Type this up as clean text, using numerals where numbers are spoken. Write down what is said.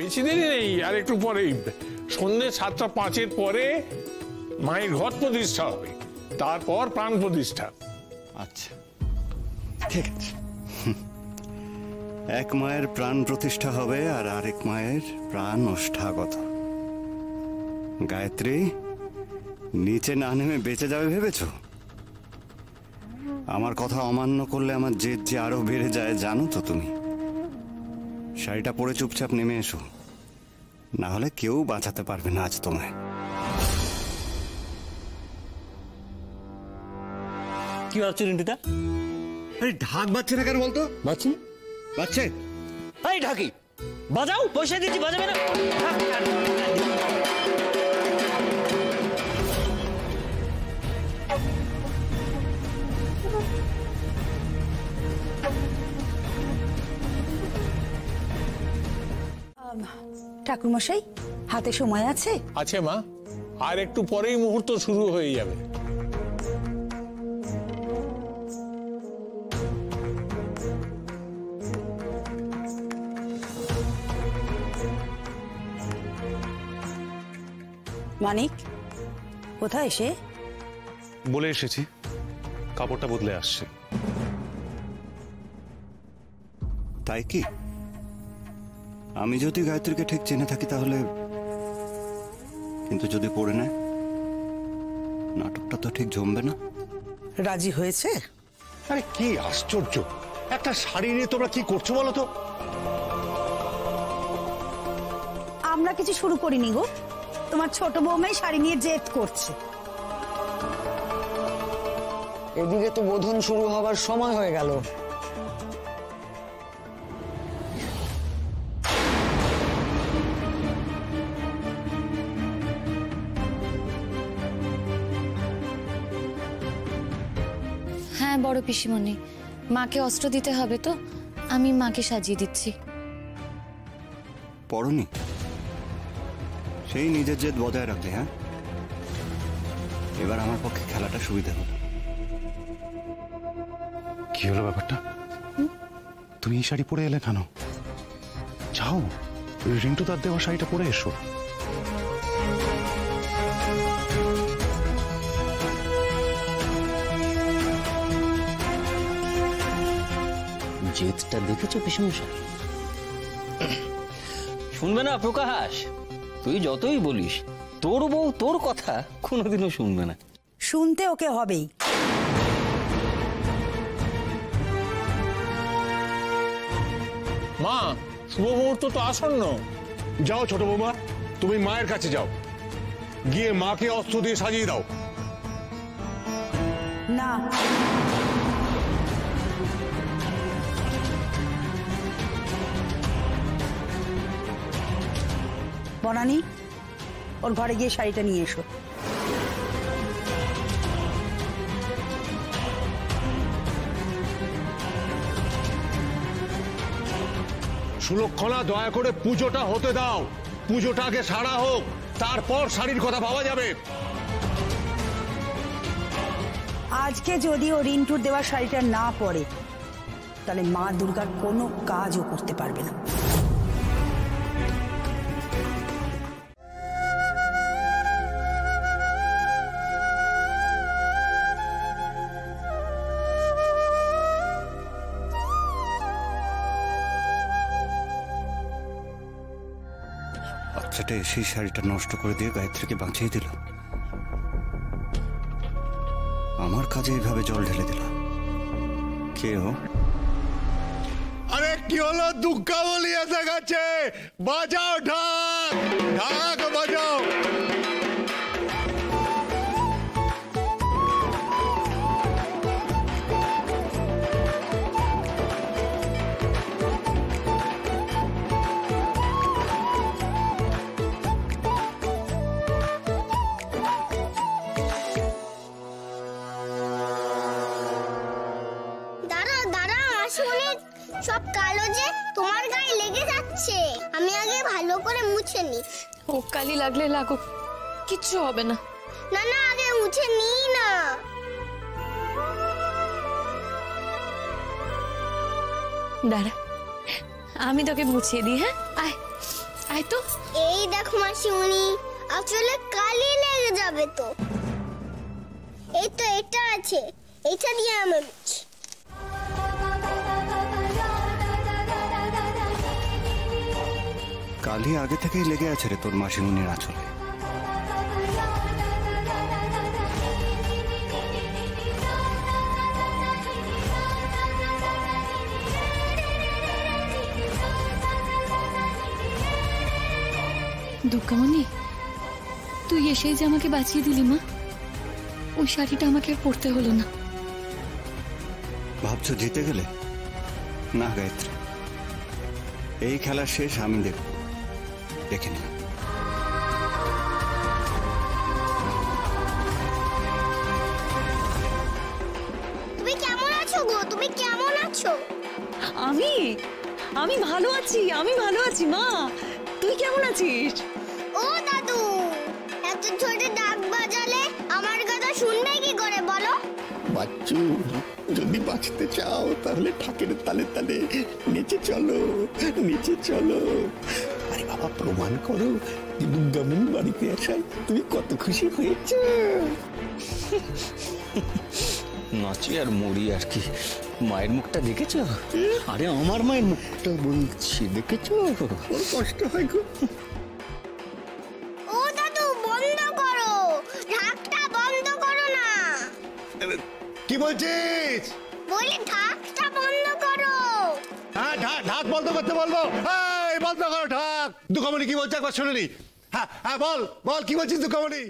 বেশি দেরি নেই, আর একটু পরেই সন্ধ্যে 7:05 পরে মায়ের ঘট প্রতিষ্ঠা হবে, তারপর প্রাণ প্রতিষ্ঠা। আচ্ছা ঠিক আছে। এক মায়ের প্রাণ প্রতিষ্ঠা হবে আর আরেক মায়ের প্রাণ ওষ্ঠাগত। গায়ত্রী নিচে না নেমে বেঁচে যাবে ভেবেছ? আমার কথা অমান্য করলে আমার জেদ যে আরো বেড়ে যায় জানো তো তুমি। শাড়িটা পরে চুপচাপ নেমে এসো, না হলে কেউ বাঁচাতে পারবে না আজ তোমায়। কি ভাবছো রিন্টুদা? আরে ঢাক বাজছে না কেন বলতো? বাজছে বাজছে? এই ঢাকি বাজাও, পয়সা দিচ্ছি, বাজাবে না? ঠাকুরমশাই, হাতে সময় আছে? আছে মা, আর একটু পরেই মুহূর্ত শুরু হয়ে যাবে। মানিক কোথায় এসে? বলে এসেছি কাপড়টা বদলে আসছে। তাই কি? আমি যদি গায়ত্রীকে ঠিক চেনে থাকি তাহলে, কিন্তু যদি পড়ে নেয় নাটকটা তো ঠিক জমবে না। রাজি হয়েছে? আরে কি আশ্চর্য, একটা শাড়ি নিয়ে তোমরা কি করছো বলো তো? আমরা কিছু শুরু করিনি গো, তোমার ছোট বৌমাই শাড়ি নিয়ে জেদ করছে। এদিকে তো বোধন শুরু হবার সময় হয়ে গেল। হ্যাঁ বড় পিসিমণি, মাকে অস্ত্র দিতে হবে তো, আমি মাকে সাজিয়ে দিচ্ছি। পড়নি? সেই নিজের জেদ বজায় রাখলে। হ্যাঁ, এবার আমার পক্ষে খেলাটা সুবিধা হবে। কি হলো ব্যাপারটা? তুমি এই শাড়ি পরে এলে কেন? যাও রিন্টু তার দেওয়া শাড়িটা পরে এসো। জেদটা দেখেছো পিসমশাই? শুনবে না প্রকাশ, তুই যতই বলিস তোর বউ তোর কথা কোনোদিনও শুনবে না। শুনতে ওকে হবেই। মা, শুভ মুহূর্ত তো আসন্ন। যাও ছোট বৌমা, তুমি মায়ের কাছে যাও, গিয়ে মাকে অস্ত্র দিয়ে সাজিয়ে দাও। না, বনানি ওর ঘরে গিয়ে শাড়িটা নিয়ে এসো। সুলক্ষণা দয়া করে পুজোটা হতে দাও, পুজোটা আগে সারা হোক, তারপর শাড়ির কথা ভাবা যাবে। আজকে যদি ও রিন্টুর দেওয়া শাড়িটা না পরে তাহলে মা দুর্গার কোনো কাজও করতে পারবে না। বাচ্চাটা এসেই শাড়িটা নষ্ট করে দিয়ে গায়ত্রীকে বাঁচিয়ে দিল। আমার কাজে এইভাবে জল ঢেলে দিল। কে ও? আরে কি হলো? দুগ্গা বলি এসে গেছে, বাজাও ঢাক, ঢাক বাজাও। সব কালো যে তোমার গায়ে লেগে যাচ্ছে, আমি আগে ভালো করে মুছে নি। ও কালি লাগলে লাগুক, কিচ্ছু হবে না। না না, আগে মুছে নি না। দাঁড়া, আমি তোকে মুছিয়ে দিই। হ্যাঁ, আয় আয় তো। এই দেখো মাসিমণি, আসলে কালি লেগে যাবে তো। এই তো এটা আছে, এটা দিয়ে আমি মুছি। কালি আগে থেকেই লেগে আছে রে তোর মাসিমুনির আঁচলে। দুর্গামণি, তুই এসেই যে আমাকে বাঁচিয়ে দিলি মা। ওই শাড়িটা আমাকে আর পরতে হলো না। ভাবছো জিতে গেলে? না গায়ত্রী, এই খেলা শেষ আমি দেখব, দেখে নি। তুমি কেমন আছো গো? তুমি কেমন আছো? আমি ভালো আছি, আমি ভালো আছি মা। তুই কেমন আছিস? ও দাদু, এত ছোট ডাক বাজালে আমার কথা শুনবে কি করে বলো? বাচ্চু, যদি বাঁচতে চাও তাহলে ঠাকের তালে তালে নিচে চলো, নিচে চলো। আরে বাবা, প্রমাণ করো যে দুর্গামণি বাড়িতে আসায় তুমি কত খুশি হয়েছ। নাচি আর মরি আর কি। মায়ের মুখটা দেখেছো? আরে আমার মায়ের মুখটা বলছি, দেখেছো? ওর কষ্ট হয় গো। ও দাদু, বন্ধ করো, ঢাকটা বন্ধ করো না। কি বলছিস? বলি ঢাকটা বন্ধ করো। হ্যাঁ, ঢাক বন্ধ করতে বলবো। এই বন্ধ করো ঢাক। দুর্গামণি কি বলছে একবার শুনে নি। হ্যাঁ হ্যাঁ, বল বল, কি বলছিস দুর্গামণি?